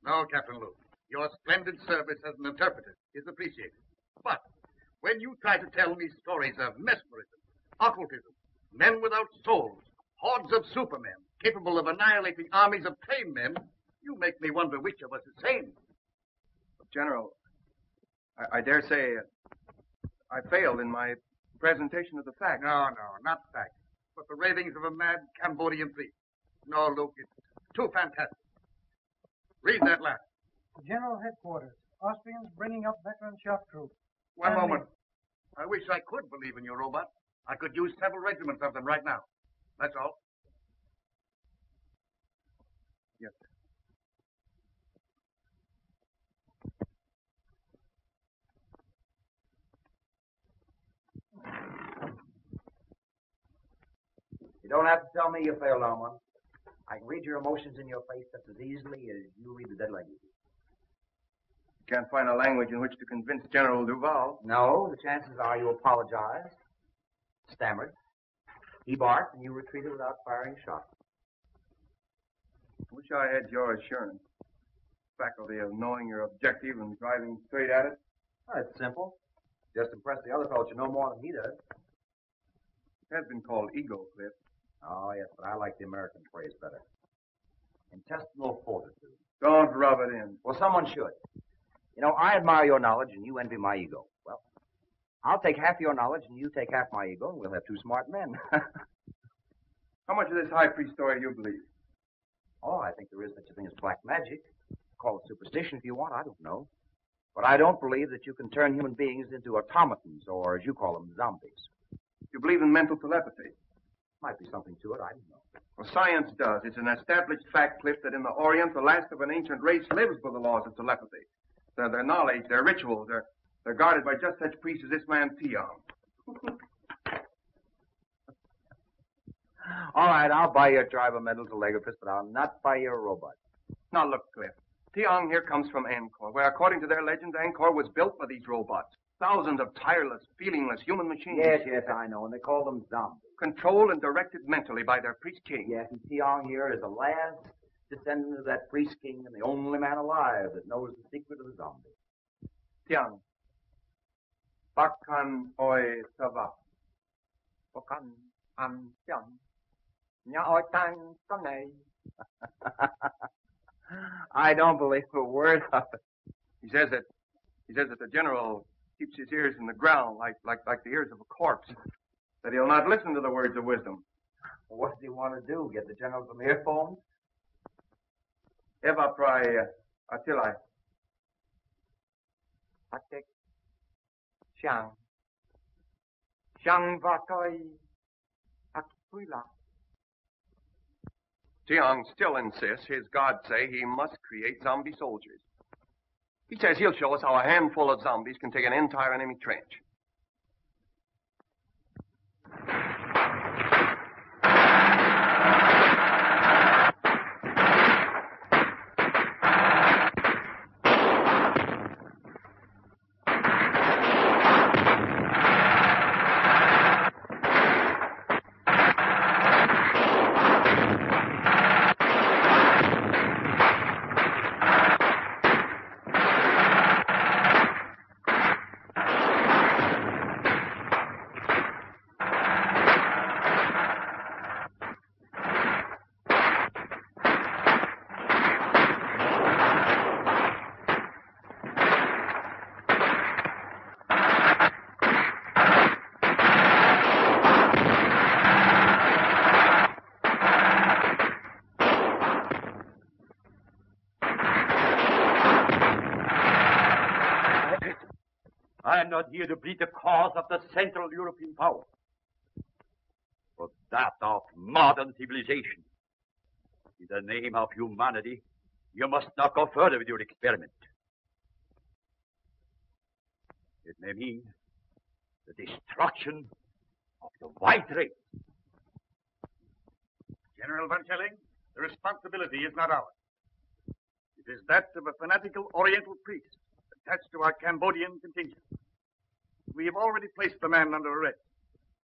No, Captain Luke. Your splendid service as an interpreter is appreciated. But when you try to tell me stories of mesmerism, occultism, men without souls, hordes of supermen, capable of annihilating armies of tame men, you make me wonder which of us is sane. General, I dare say I failed in my presentation of the facts. No, not facts, but the ravings of a mad Cambodian priest. No, Luke, it's too fantastic. Read that last. General Headquarters. Austrians bringing up veteran shock troops. One moment. I wish I could believe in your robot. I could use several regiments of them right now. That's all. Yes, sir. You don't have to tell me you failed on one. I can read your emotions in your face just as easily as you read the dead language. You can't find a language in which to convince General Duval. No, the chances are you apologized, stammered, he barked, and you retreated without firing a shot. I wish I had your assurance. Faculty of knowing your objective and driving straight at it. Well, it's simple. Just impress the other fellow you know more than he does. It has been called ego, Cliff. Oh, yes, but I like the American phrase better. Intestinal fortitude. Don't rub it in. Well, someone should. You know, I admire your knowledge and you envy my ego. Well, I'll take half your knowledge and you take half my ego and we'll have two smart men. How much of this high priest story do you believe? Oh, I think there is such a thing as black magic. Call it superstition if you want, I don't know. But I don't believe that you can turn human beings into automatons or, as you call them, zombies. You believe in mental telepathy? Might be something to it, I don't know. Well, science does. It's an established fact, Cliff, that in the Orient, the last of an ancient race lives by the laws of telepathy. Their knowledge, their rituals, they're guarded by just such priests as this man, Tiong. All right, I'll buy your tribe of mental telegraphist, but I'll not buy your robot. Now, look, Cliff. Tiong here comes from Angkor, where, according to their legends, Angkor was built by these robots. Thousands of tireless, feelingless human machines. Yes, I know, and they call them zombies. Controlled and directed mentally by their priest king. Yes, and Tiong here is the last descendant of that priest king and the only man alive that knows the secret of the zombie. Tiang. Bakan oi sava. Bakan an tiang. Nya oi tang tonei. I don't believe a word of it. He says that the general keeps his ears in the ground like the ears of a corpse. That he'll not listen to the words of wisdom. What does he want to do? Get the general some earphones? Eva prai atilai. Atek. Xiang. Xiang vatoi akpuila. Tiang still insists his gods say he must create zombie soldiers. He says he'll show us how a handful of zombies can take an entire enemy trench. I am not here to plead the cause of the Central European power, but that of modern civilization. In the name of humanity, you must not go further with your experiment. It may mean the destruction of the white race. General Van Schelling, the responsibility is not ours. It is that of a fanatical Oriental priest attached to our Cambodian contingent. We have already placed the man under arrest.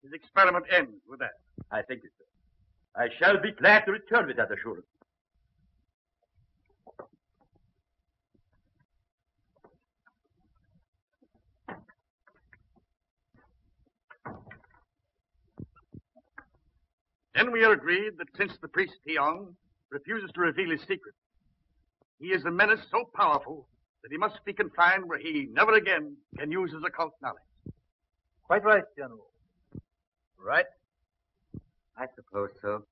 His experiment ends with that. I thank you, sir. I shall be glad to return with that assurance. Then we are agreed that since the priest Tiong refuses to reveal his secret, he is a menace so powerful that he must be confined where he never again can use his occult knowledge. Quite right, General. Right? I suppose so.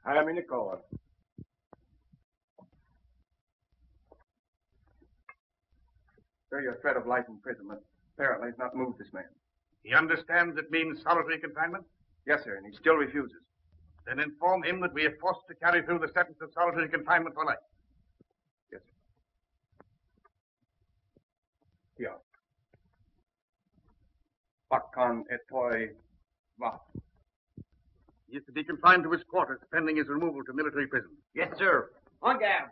I'm in the cause. Sir, your threat of life imprisonment apparently has not moved this man. He understands it means solitary confinement? Yes, sir, and he still refuses. Then inform him that we are forced to carry through the sentence of solitary confinement for life. Yes, sir. Here. Bakkan etoi va. He is to be confined to his quarters pending his removal to military prison. Yes, sir. On guard.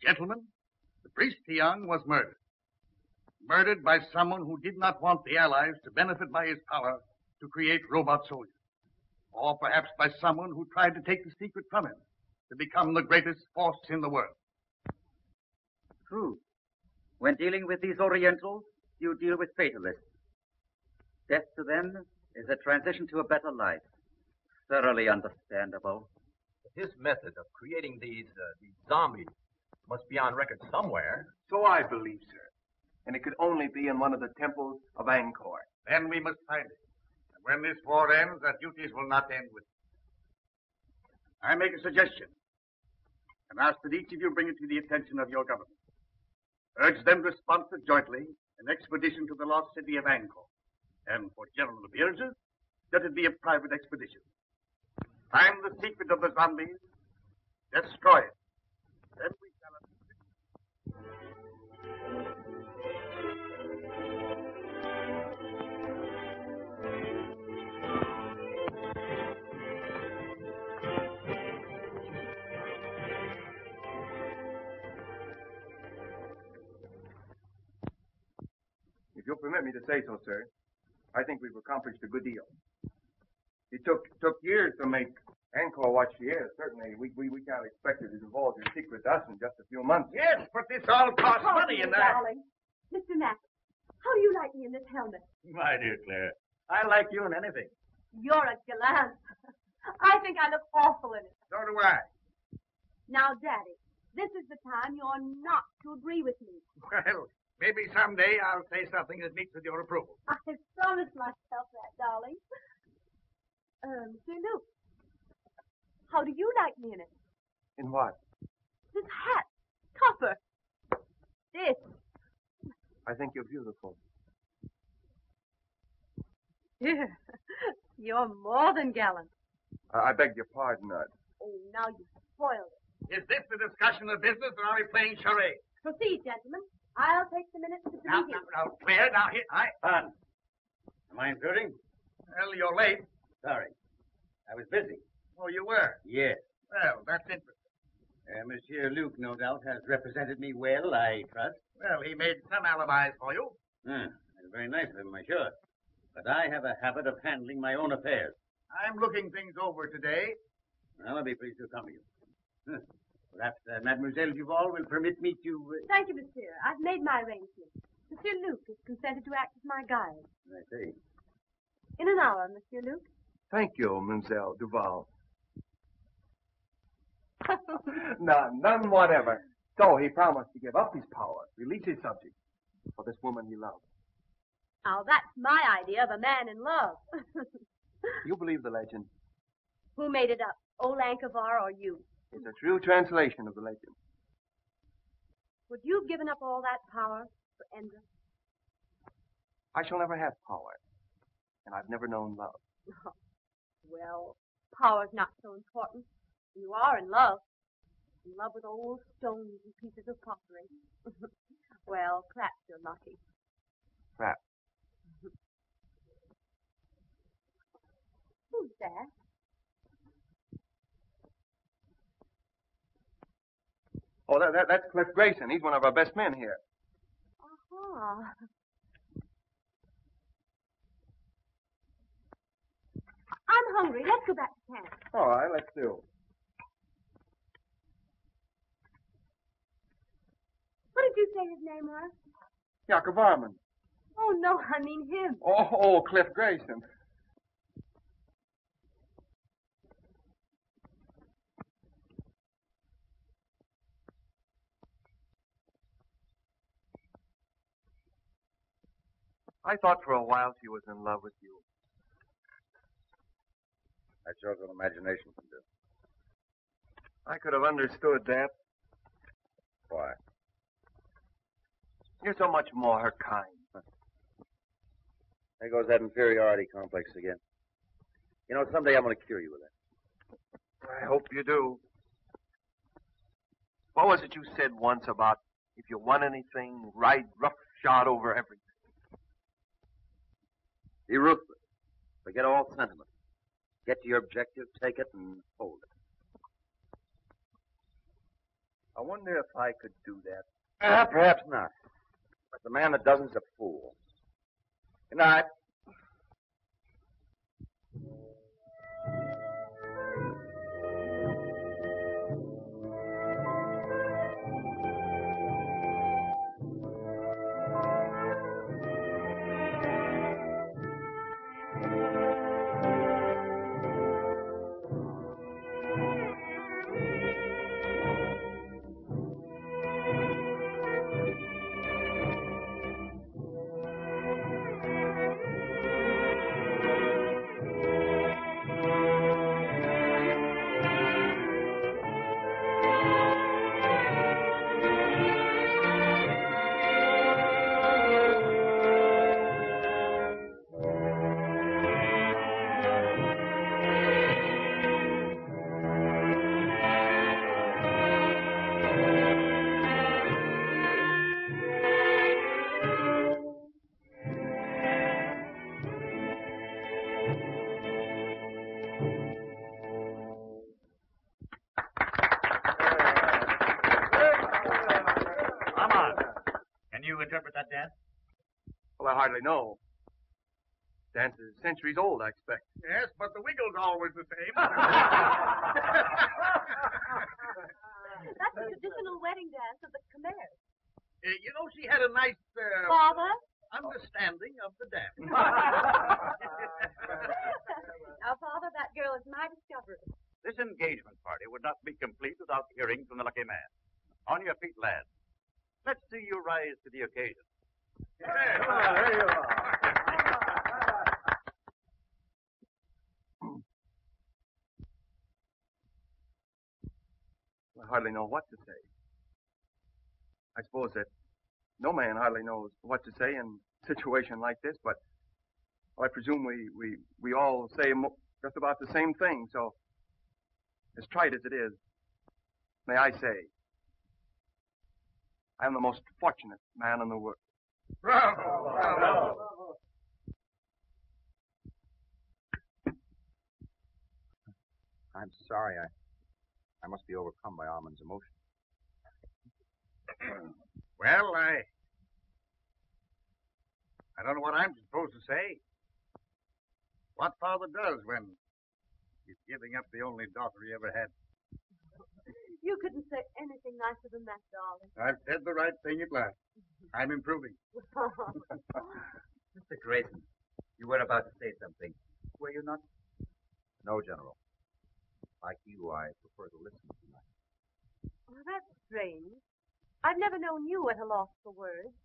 Gentlemen, the priest Tiong was murdered. Murdered by someone who did not want the Allies to benefit by his power to create robot soldiers. Or perhaps by someone who tried to take the secret from him to become the greatest force in the world. True. When dealing with these Orientals, you deal with fatalists. Death to them is a transition to a better life. Thoroughly understandable. His method of creating these zombies must be on record somewhere. So I believe, sir. And it could only be in one of the temples of Angkor. Then we must find it. And when this war ends, our duties will not end with it. I make a suggestion and ask that each of you bring it to the attention of your government. Urge them to sponsor jointly an expedition to the lost city of Angkor. And for general appearances, let it be a private expedition. Find the secret of the zombies, destroy it. Then we shall If you'll permit me to say so, sir, I think we've accomplished a good deal. It took years to make Angkor what she is. Certainly, we can't expect her to divulge her secret to us in just a few months. Yes, but this all costs money and that. Darling. Mr. Mack, how do you like me in this helmet? My dear Claire, I like you in anything. You're a gallant. I think I look awful in it. So do I. Now, Daddy, this is the time you're not to agree with me. Well, maybe someday I'll say something that meets with your approval. I promised myself that, darling. Sir Luke, how do you like me in it? In what? This hat, topper. This. I think you're beautiful. Here, you're more than gallant. I beg your pardon. Oh, now you spoiled it. Is this the discussion of business, or are we playing charades? Proceed, gentlemen. I'll take the minutes to Now, begin. clear. Now, here. Pardon. Am I intruding? Well, you're late. Sorry. I was busy. Oh, you were? Yes. Well, that's interesting. Monsieur Luke, no doubt, has represented me well, I trust. Well, he made some alibis for you. That's very nice of him, I'm sure. But I have a habit of handling my own affairs. I'm looking things over today. Well, I'll be pleased to accompany you. Perhaps Mademoiselle Duval will permit me to... Thank you, monsieur. I've made my arrangements. Monsieur Luke has consented to act as my guide. I see. In an hour, Monsieur Luke. Thank you, Mademoiselle Duval. None whatever. So he promised to give up his power, release his subjects for this woman he loved. Now, that's my idea of a man in love. You believe the legend? Who made it up, old Ankavar or you? It's a true translation of the legend. Would you have given up all that power for Endra? I shall never have power, and I've never known love. Well, power's not so important. You are in love. In love with old stones and pieces of pottery. Well, perhaps you're lucky. Perhaps. Who's that? Oh, that's Cliff Grayson. He's one of our best men here. Uh-huh. I'm hungry. Let's go back to camp. All right, let's do. What did you say his name was? Jacob Varman. Oh, no, I mean him. Oh, Cliff Grayson. I thought for a while she was in love with you. That shows what imagination can do. I could have understood that. Why? You're so much more her kind. There goes that inferiority complex again. You know, someday I'm going to cure you with that. I hope you do. What was it you said once about if you want anything, ride roughshod over everything? Be ruthless. Forget all sentiment. Get to your objective, take it, and hold it. I wonder if I could do that. Perhaps not. But the man that doesn't is a fool. Good night. Interpret that dance? Well, I hardly know. Dance is centuries old, I expect. Yes, but the wiggle's always the same. That's the traditional wedding dance of the Khmers. You know, she had a nice Father? understanding of the dance. Now, Father, that girl is my discovery. This engagement party would not be complete without hearing from the lucky man. On your feet, lads. Let's see you rise to the occasion. There you are. I hardly know what to say. I suppose that no man hardly knows what to say in a situation like this, but I presume we all say just about the same thing, so as trite as it is, may I say, I am the most fortunate man in the world. Bravo! Bravo! I'm sorry. I must be overcome by Armand's emotion. Well, I don't know what I'm supposed to say. What father does when he's giving up the only daughter he ever had. You couldn't say anything nicer than that, darling. I've said the right thing at last. I'm improving. Mr. Grayson, you were about to say something. Were you not? No, General. Like you, I prefer to listen tonight. Oh, that's strange. I've never known you at a loss for words.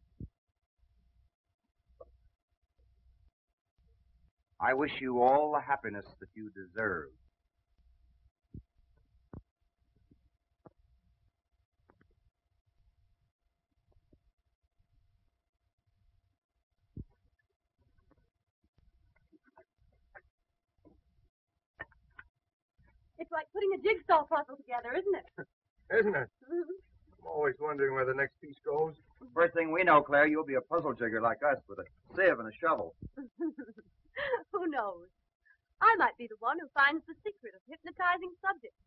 I wish you all the happiness that you deserve. It's like putting a jigsaw puzzle together, isn't it? Isn't it? I'm always wondering where the next piece goes. First thing we know, Claire, you'll be a puzzle jigger like us with a sieve and a shovel. Who knows? I might be the one who finds the secret of hypnotizing subjects.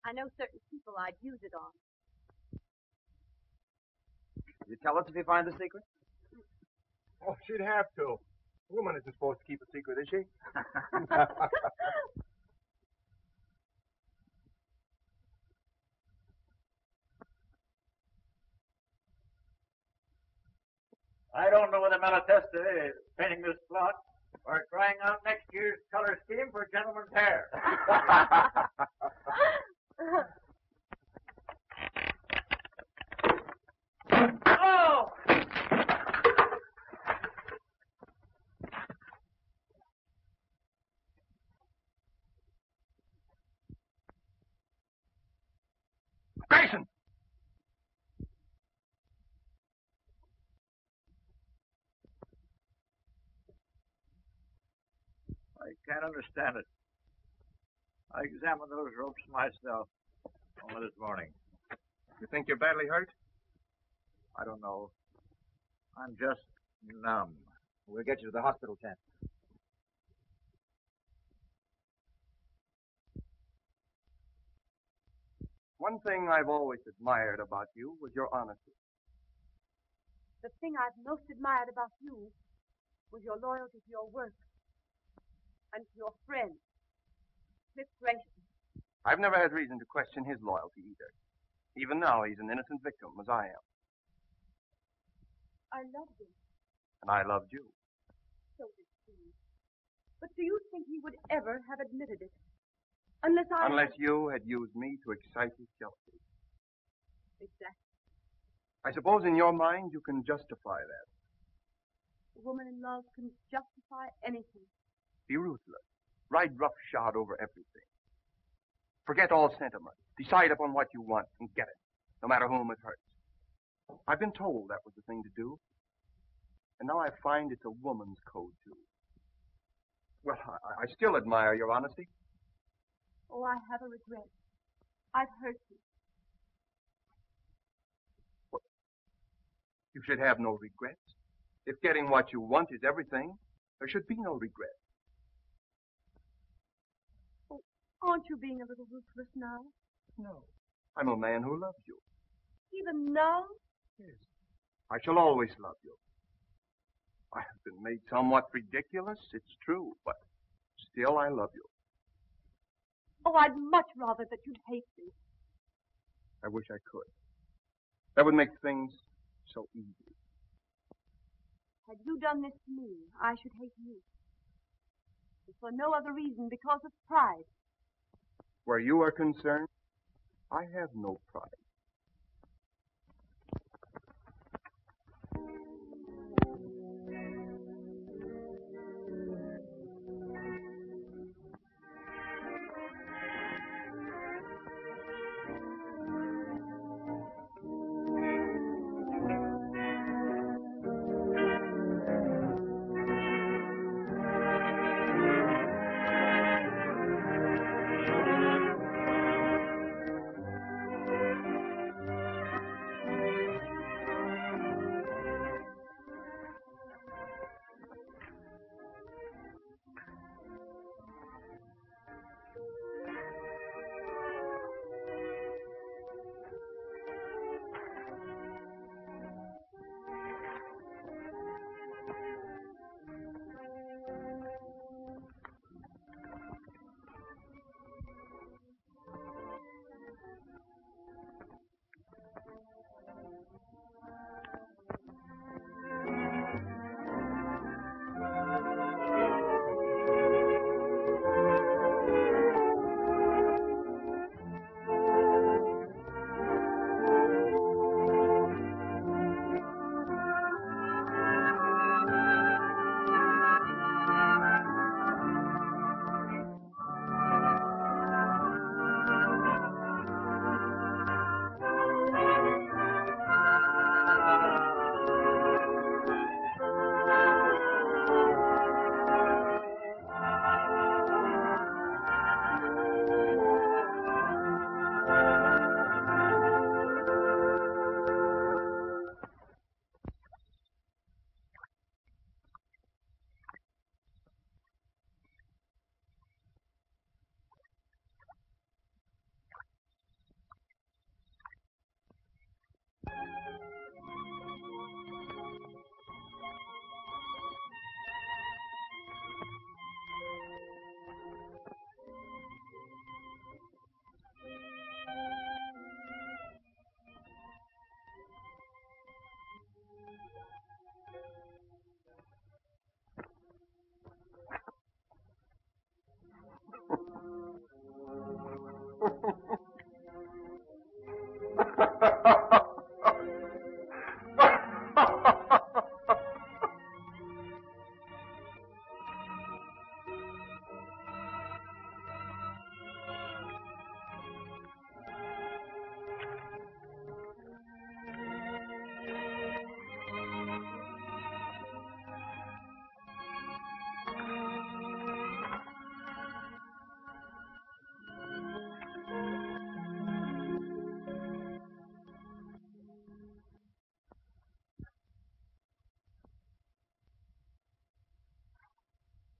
I know certain people I'd use it on. You tell us if you find the secret? Oh, she'd have to. A woman isn't supposed to keep a secret, is she? I don't know whether Malatesta is painting this plot or trying out next year's color scheme for gentlemen's hair. Oh! Grayson! I can't understand it. I examined those ropes myself only this morning. You think you're badly hurt? I don't know. I'm just numb. We'll get you to the hospital tent. One thing I've always admired about you was your honesty. The thing I've most admired about you was your loyalty to your work and to your friend, Smith Grayson. I've never had reason to question his loyalty either. Even now, he's an innocent victim, as I am. I loved him. And I loved you. So did he. But do you think he would ever have admitted it? Unless you had used me to excite his jealousy. Exactly. I suppose in your mind you can justify that. A woman in love can justify anything. Be ruthless. Ride roughshod over everything. Forget all sentiment. Decide upon what you want and get it, no matter whom it hurts. I've been told that was the thing to do. And now I find it's a woman's code, too. Well, I still admire your honesty. Oh, I have a regret. I've hurt you. Well, you should have no regrets. If getting what you want is everything, there should be no regret. Oh, aren't you being a little ruthless now? No. I'm a man who loves you. Even now? Yes. I shall always love you. I have been made somewhat ridiculous, it's true, but still I love you. Oh, I'd much rather that you'd hate me. I wish I could. That would make things so easy. Had you done this to me, I should hate you. And for no other reason, because of pride. Where you are concerned, I have no pride.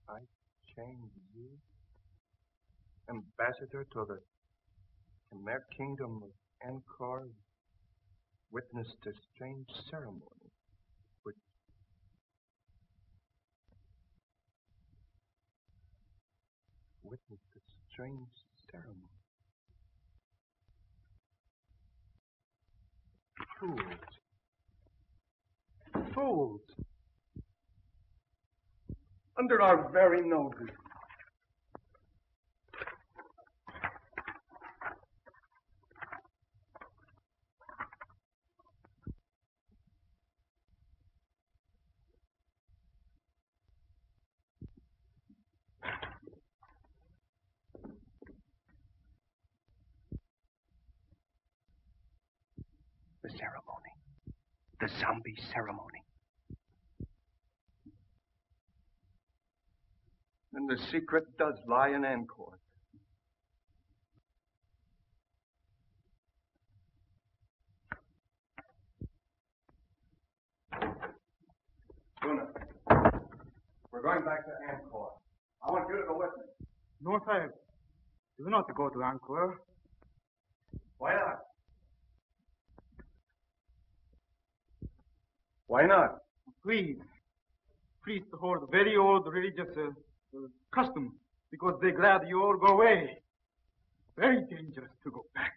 I change you, ambassador to the Khmer kingdom of Angkor, witness the strange ceremony which witness the strange ceremony. Fools. Fools. Under our very noses. The ceremony. The zombie ceremony. And the secret does lie in Angkor. Luna, we're going back to Angkor. I want you to go with me. No, Sahib. Do not go to Angkor. Why not? Why not? Please. Priests hold very old religious custom because they're glad you all go away. Very dangerous to go back.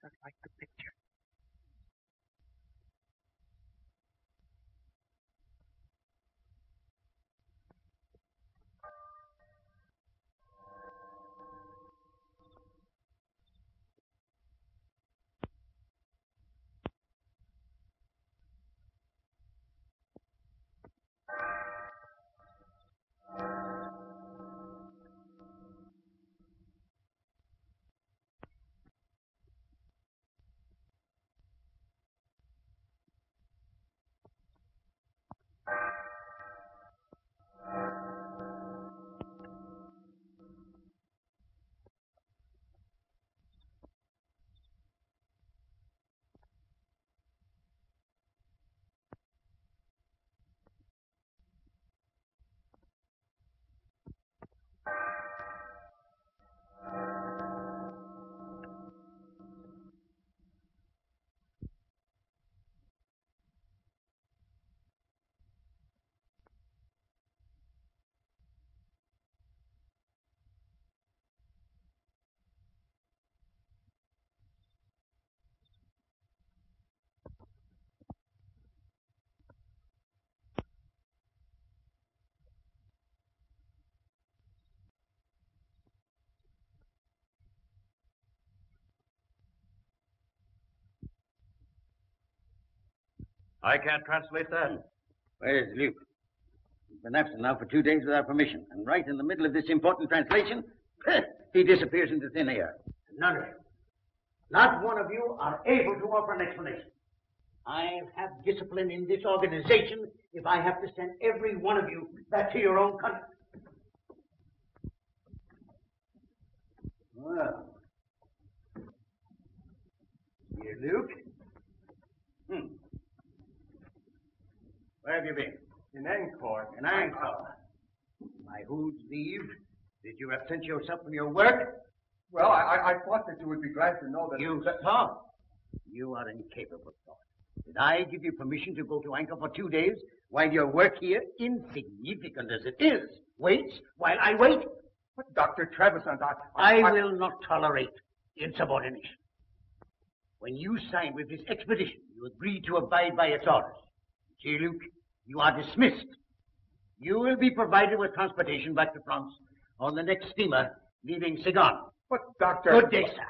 just like the picture. I can't translate that. Where's Luke? He's been absent now for 2 days without permission. And right in the middle of this important translation, he disappears into thin air. None of you. Not one of you are able to offer an explanation. I have discipline in this organization if I have to send every one of you back to your own country. Well. Here, Luke. Where have you been? In Angkor. In Angkor. By whose leave did you absent yourself from your work? Well, I thought that you would be glad to know that... You thought? You are incapable of thought. Did I give you permission to go to Angkor for 2 days while your work here, insignificant as it is, waits while I wait? But Dr. Trevisan, I will not tolerate insubordination. When you signed with this expedition, you agreed to abide by its orders. See, Luke, you are dismissed. You will be provided with transportation back to France on the next steamer leaving Saigon. But, Doctor... Good day, sir.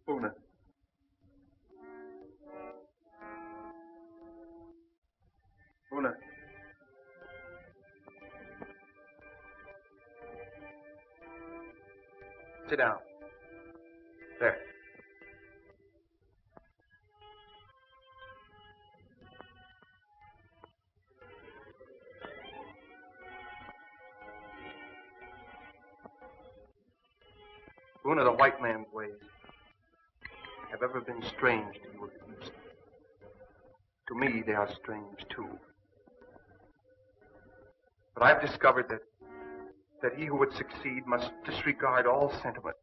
Una. Una. Sit down. There. Una, the white man's ways have ever been strange to you of the East. To me, they are strange, too. But I've discovered that he who would succeed must disregard all sentiment,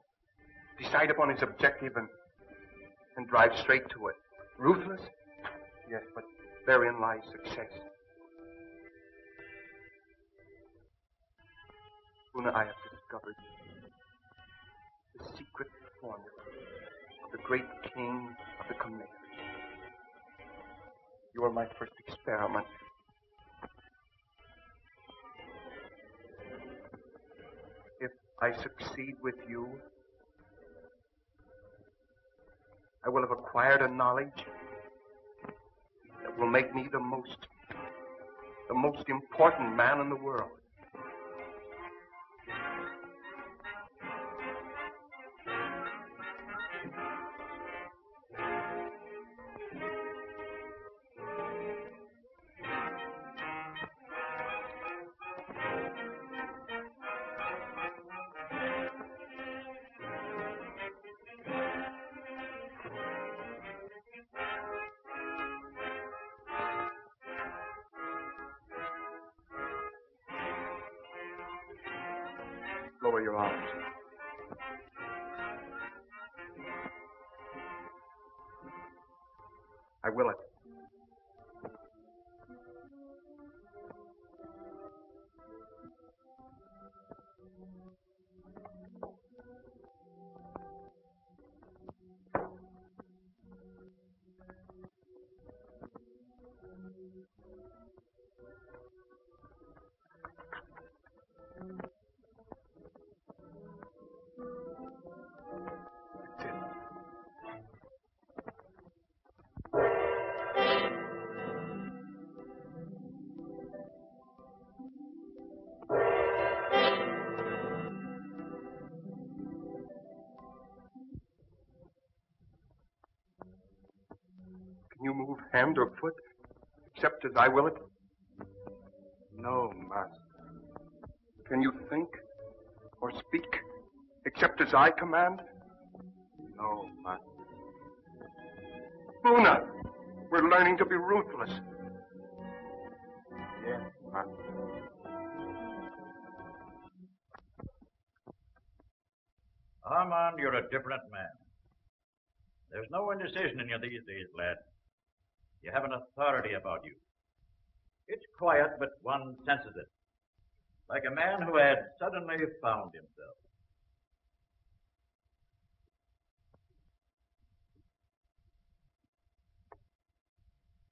decide upon his objective, and drive straight to it. Ruthless? Yes, but therein lies success. Una, I have discovered the secret formula of the great king of the Khmer. You are my first experiment. If I succeed with you, I will have acquired a knowledge that will make me the most The most important man in the world. Lower your arms. I will it. Can you move hand or foot, except as I will it? No, master. Can you think or speak, except as I command? No, master. Luna, we're learning to be ruthless. Yes, master. Armand, you're a different man. There's no indecision in you these days, lad. You have an authority about you. It's quiet, but one senses it. Like a man who had suddenly found himself.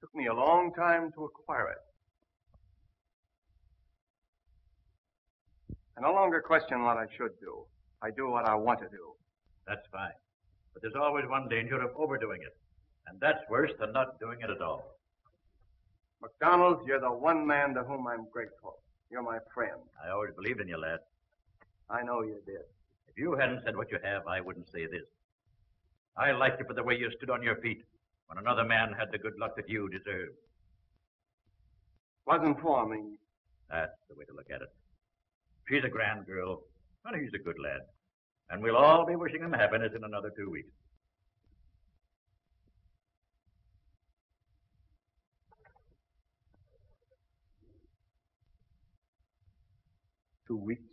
Took me a long time to acquire it. I no longer question what I should do. I do what I want to do. That's fine. But there's always one danger of overdoing it. And that's worse than not doing it at all. McDonald, you're the one man to whom I'm grateful. You're my friend. I always believed in you, lad. I know you did. If you hadn't said what you have, I wouldn't say this. I liked you for the way you stood on your feet when another man had the good luck that you deserved. Wasn't for me. That's the way to look at it. She's a grand girl, and he's a good lad. And we'll all be wishing him happiness in another 2 weeks. Two weeks.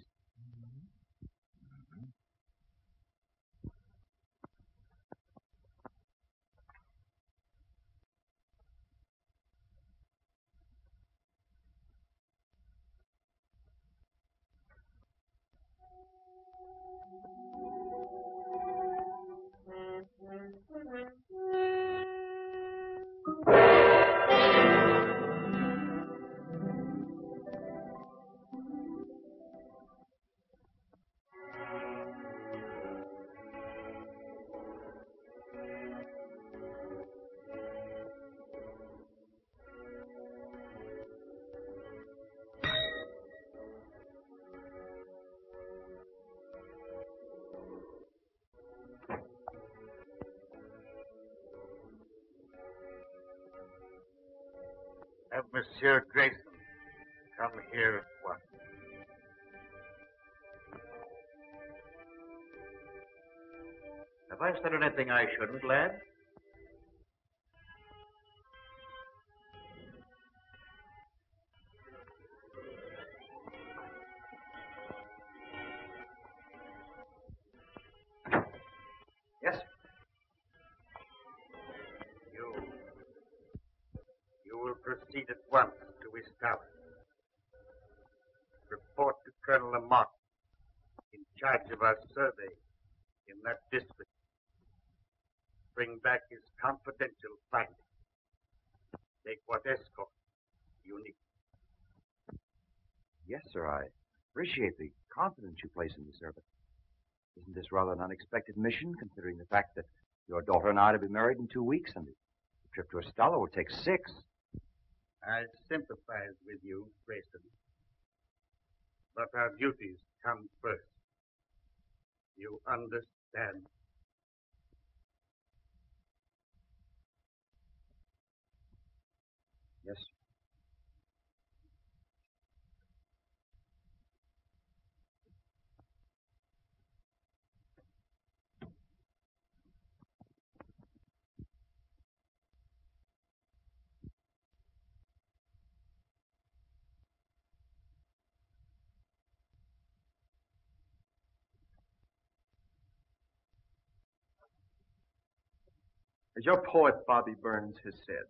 Have Monsieur Grayson come here at once. Have I said anything I shouldn't, lad? Yes, sir. You will proceed at once to his tower. Report to Colonel Lamont, in charge of our survey in that district. Bring back his confidential findings. Take what escort you need. Yes, sir. I appreciate the confidence you place in the servant. Isn't this rather an unexpected mission, considering the fact that your daughter and I are to be married in 2 weeks, and the trip to Estella will take 6? I sympathize with you, Grayson. But our duties come first. You understand? Yes. As your poet Bobby Burns has said,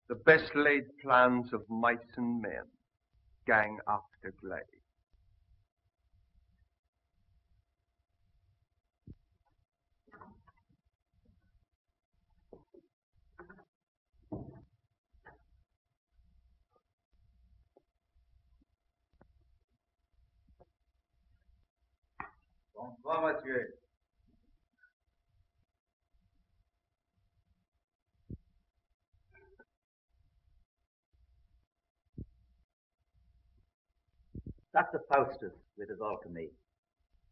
the best laid plans of mice and men gang after gley. Bonsoir, monsieur. Dr. Faustus, with his alchemy,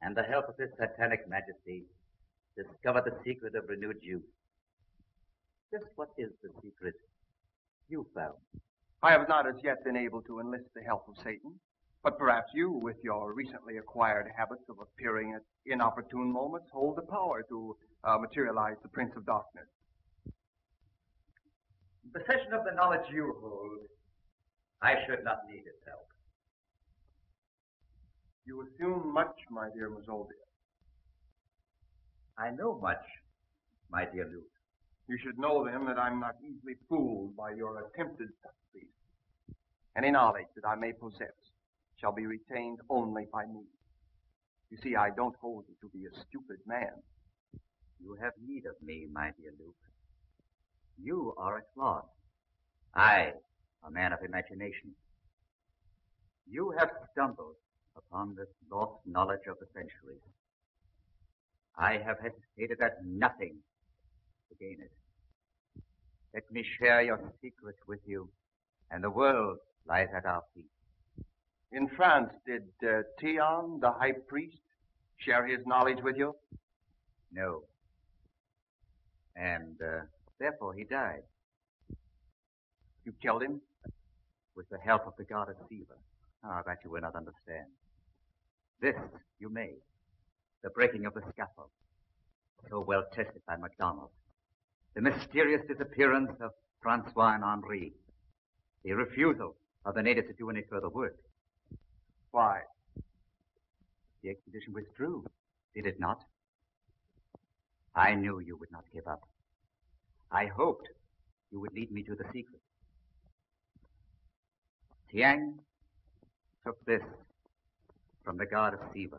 and the help of his satanic majesty, discovered the secret of renewed youth. Just what is the secret you found? I have not as yet been able to enlist the help of Satan, but perhaps you, with your recently acquired habits of appearing at inopportune moments, hold the power to materialize the Prince of Darkness. In possession of the knowledge you hold, I should not need his help. You assume much, my dear Mazovia. I know much, my dear Luke. You should know, then, that I'm not easily fooled by your attempted subtleties. Any knowledge that I may possess shall be retained only by me. You see, I don't hold you to be a stupid man. You have need of me, my dear Luke. You are a clod. I, a man of imagination. You have stumbled upon this lost knowledge of the centuries. I have hesitated at nothing to gain it. Let me share your secret with you, and the world lies at our feet. In France, did Theon, the high priest, share his knowledge with you? No. And therefore he died. You killed him? With the help of the goddess Siva. Ah, that you will not understand. This you may. The breaking of the scaffold, so well tested by MacDonald. The mysterious disappearance of Francois and Henri. The refusal of the natives to do any further work. Why? The expedition withdrew, did it not? I knew you would not give up. I hoped you would lead me to the secret. Tiang took this from the god of Siva,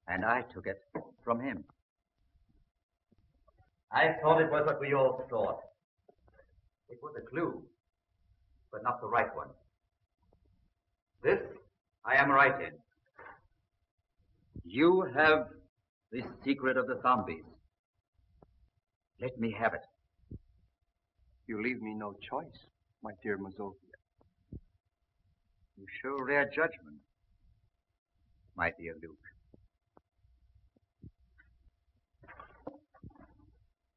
and I took it from him. I thought it was what we all thought. It was a clue, but not the right one. This I am right in. You have the secret of the zombies. Let me have it. You leave me no choice, my dear Mazovia. You show rare judgment, my dear Luke.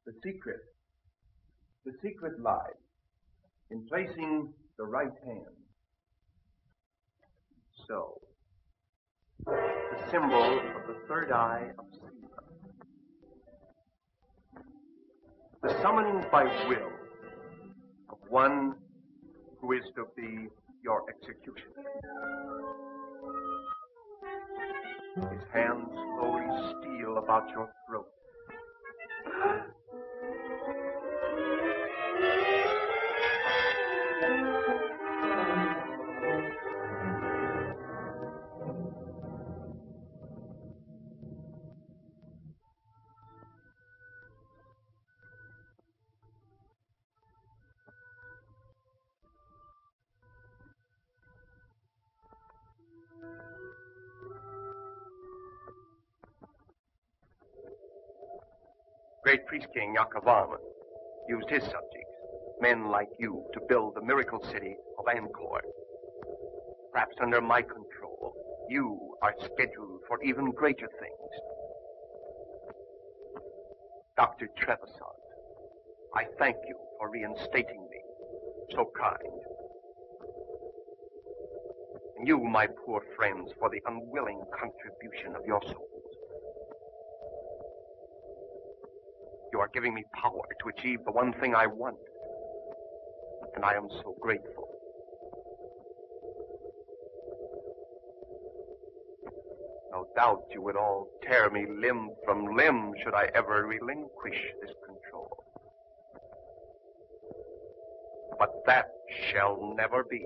The secret lies in placing the right hand. So, the symbol of the third eye of Siva. The summoning by will of one who is to be your executioner. His hands slowly steal about your throat. Great priest king Yakavan used his subjects Men like you to build the miracle city of Angkor. Perhaps under my control, you are scheduled for even greater things. Dr. Trevisan, I thank you for reinstating me. So kind. And you, my poor friends, for the unwilling contribution of your souls. You are giving me power to achieve the one thing I want. And I am so grateful. No doubt you would all tear me limb from limb should I ever relinquish this control. But that shall never be.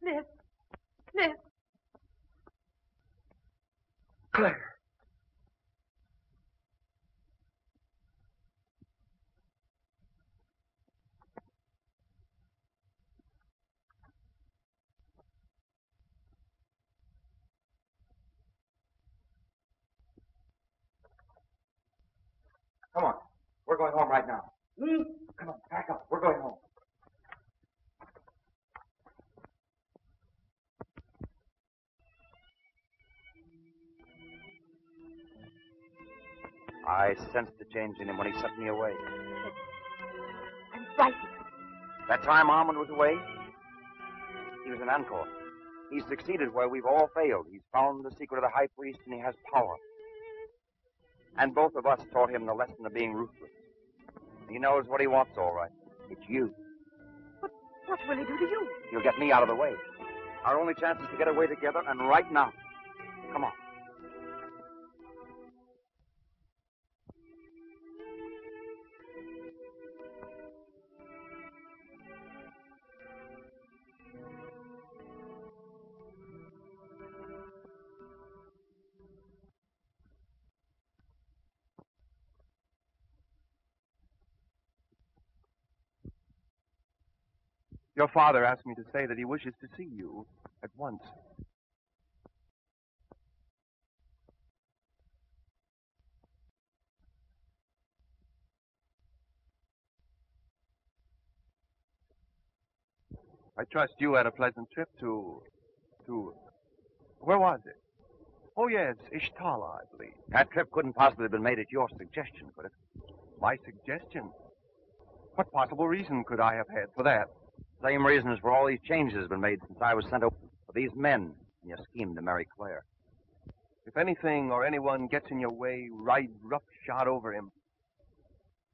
Cliff. Cliff. Claire. Come on. We're going home right now. Come on, pack up. We're going home. I sensed the change in him when he sent me away. I'm frightened. That time Armand was away, he was in Angkor. He's succeeded where we've all failed. He's found the secret of the high priest, and he has power. And both of us taught him the lesson of being ruthless. He knows what he wants, all right. It's you. What will he do to you? He'll get me out of the way. Our only chance is to get away together, and right now. Come on. Your father asked me to say that he wishes to see you at once. I trust you had a pleasant trip to... Where was it? Oh, yes, Ishtala, I believe. That trip couldn't possibly have been made at your suggestion, could it? My suggestion? What possible reason could I have had for that? Same reason as for all these changes have been made since I was sent over. For these men and your scheme to marry Claire. If anything or anyone gets in your way, ride roughshod over him.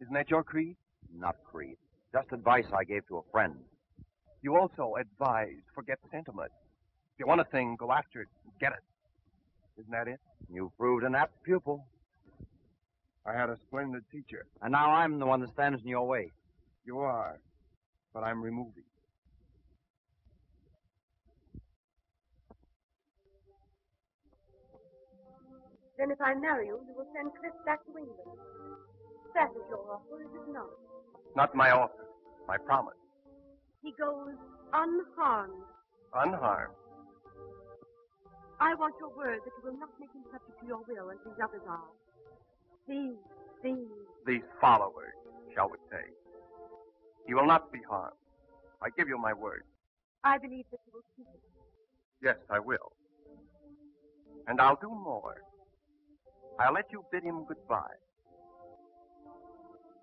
Isn't that your creed? Not creed. Just advice I gave to a friend. You also advised forget sentiment. If you want a thing, go after it and get it. Isn't that it? You proved an apt pupil. I had a splendid teacher. And now I'm the one that stands in your way. You are, but I'm removing. Then if I marry you, you will send Cliff back to England. That is your offer, is it not? Not my offer, my promise. He goes unharmed. Unharmed. I want your word that you will not make him subject to your will as these others are. These followers, shall we say. He will not be harmed. I give you my word. I believe that you will keep it. Yes, I will. And I'll do more. I'll let you bid him goodbye.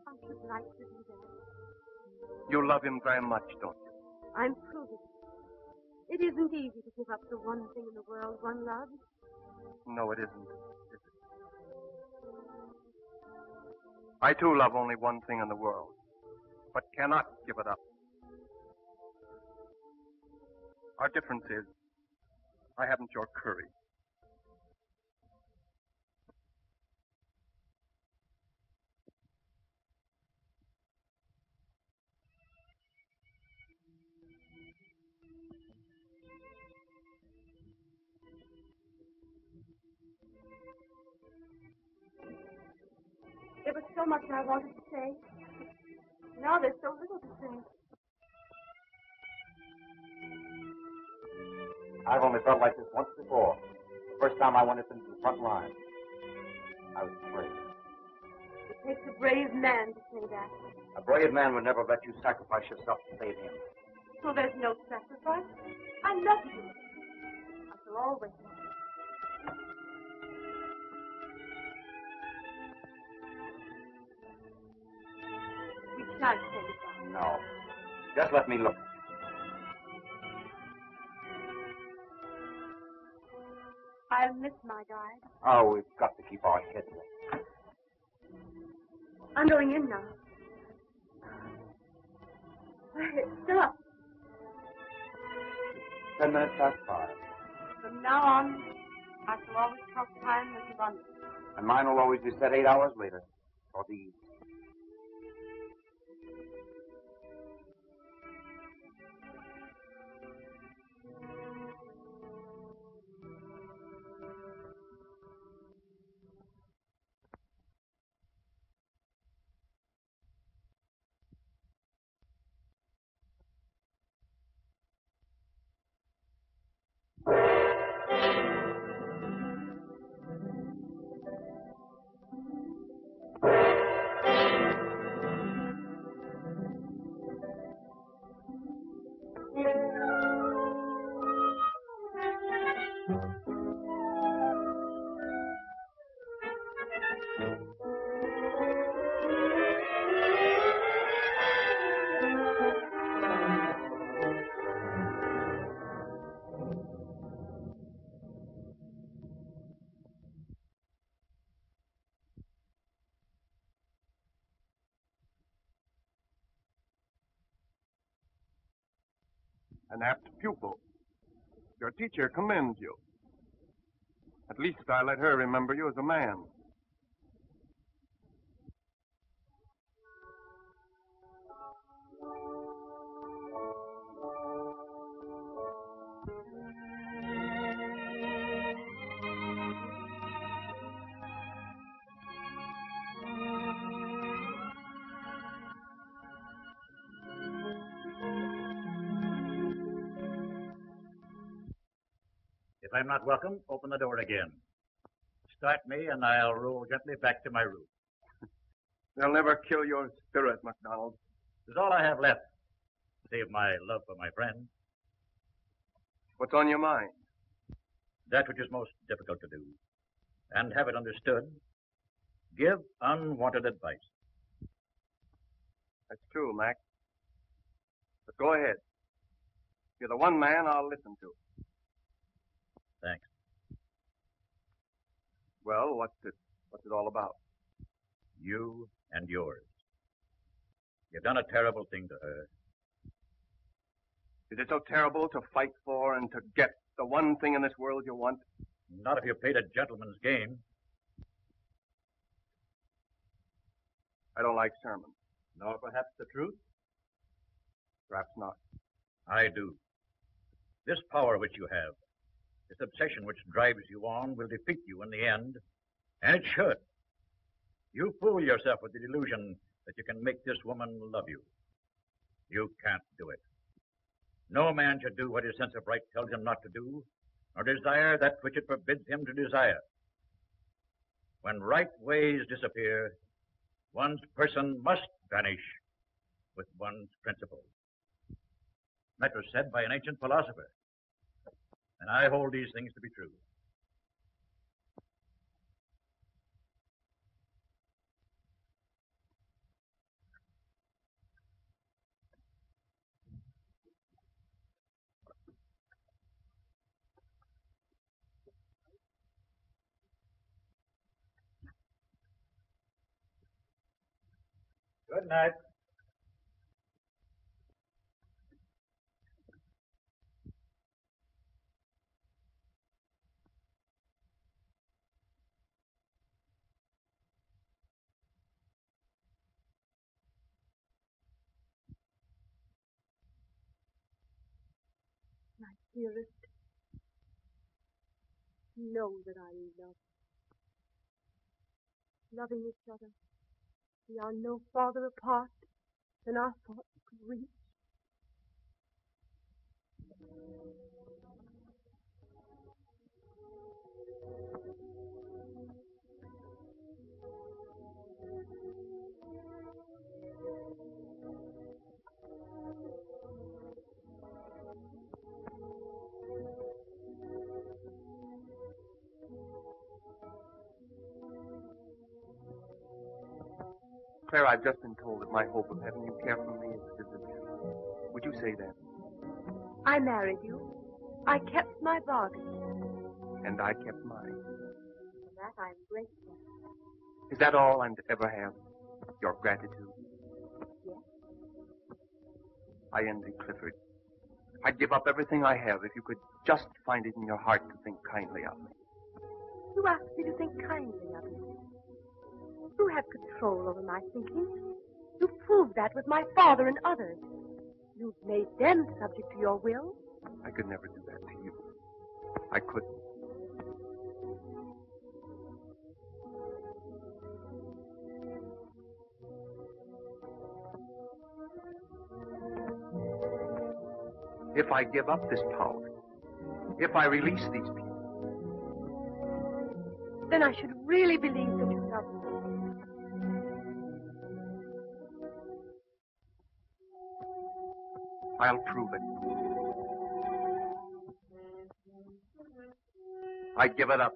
I should like to do that. You love him very much, don't you? I'm proving it. It isn't easy to give up the one thing in the world one loves. No, it isn't. Is it? I, too, love only one thing in the world, but cannot give it up. Our difference is, I haven't your courage. It was so much I wanted to say. Now there's so little to say. I've only felt like this once before. The first time I went into the front line. I was afraid. It takes a brave man to say that. A brave man would never let you sacrifice yourself to save him. So there's no sacrifice. I love you. I shall always love you. We can't say goodbye. No. Just let me look. I'll miss my guide. Oh, we've got to keep our heads up. I'm going in now. Stop. 10 minutes past 5. From now on, I shall always count time as London. And mine will always be set 8 hours later. For these. An apt pupil. Your teacher commends you. At least I let her remember you as a man. If I'm not welcome, open the door again. Start me, and I'll roll gently back to my room. They'll never kill your spirit, MacDonald. It's all I have left, save my love for my friend. What's on your mind? That which is most difficult to do. And have it understood, give unwanted advice. That's true, Mac. But go ahead. You're the one man I'll listen to. Thanks. Well, what's it all about? You and yours. You've done a terrible thing to her. Is it so terrible to fight for and to get the one thing in this world you want? Not if you played a gentleman's game. I don't like sermons. Nor perhaps the truth? Perhaps not. I do. This power which you have, this obsession which drives you on, will defeat you in the end. And it should. You fool yourself with the delusion that you can make this woman love you. You can't do it. No man should do what his sense of right tells him not to do, nor desire that which it forbids him to desire. When right ways disappear, one's person must vanish with one's principles. That was said by an ancient philosopher, and I hold these things to be true. Good night. My dearest, know that I love you. Loving each other We are no farther apart than our thoughts could reach. Claire, I've just been told that my hope of having you care for me is disappearing. Would you say that? I married you. I kept my bargain. And I kept mine. For that I'm grateful. Is that all I'm to ever have? Your gratitude? Yes. I envy Clifford. I'd give up everything I have if you could just find it in your heart to think kindly of me. You asked me to think kindly of you. You have control over my thinking. You've proved that with my father and others. You've made them subject to your will. I could never do that to you. I couldn't. If I give up this power, if I release these people, then I should really believe that you love me. I'll prove it. I give it up.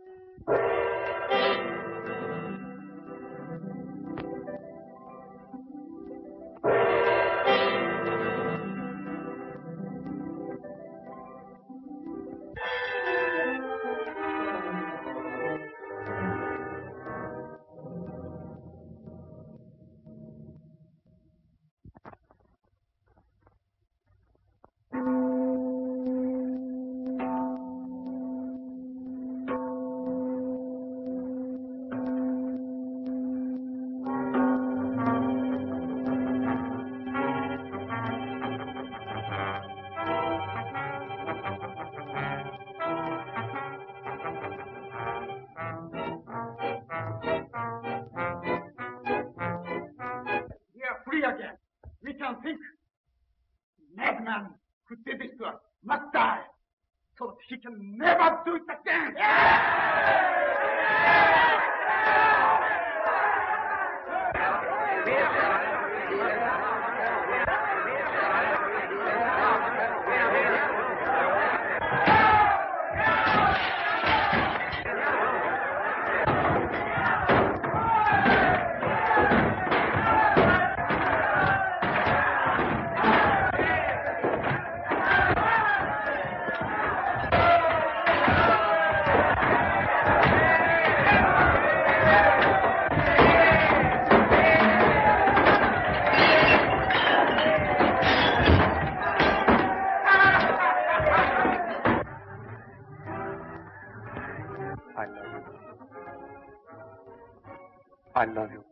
Again. We can think. Madman who did this to us must die, so that he can never do it again. I love you.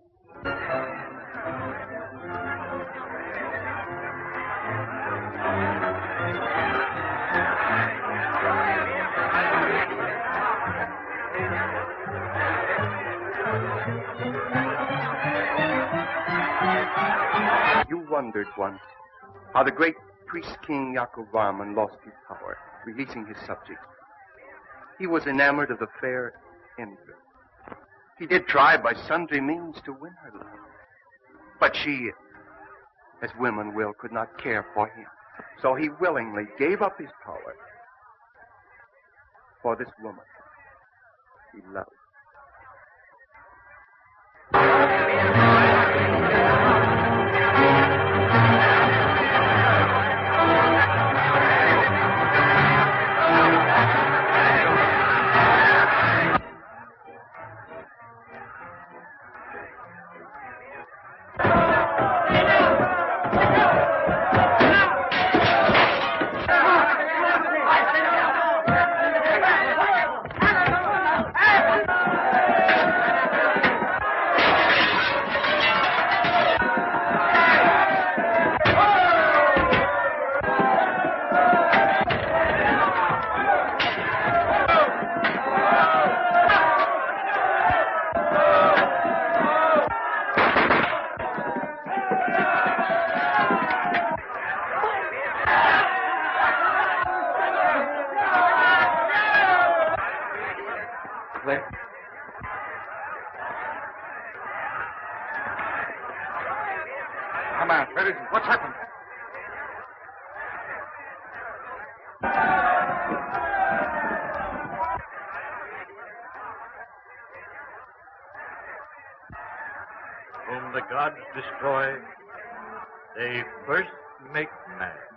You wondered once how the great priest-king Yaakov Varman lost his power, releasing his subjects. He was enamored of the fair Indra. He did try by sundry means to win her love. But she, as women will, could not care for him. So he willingly gave up his power for this woman he loved. chaplain. Come on, where is he? What's happened? Whom the gods destroy, they first make mad.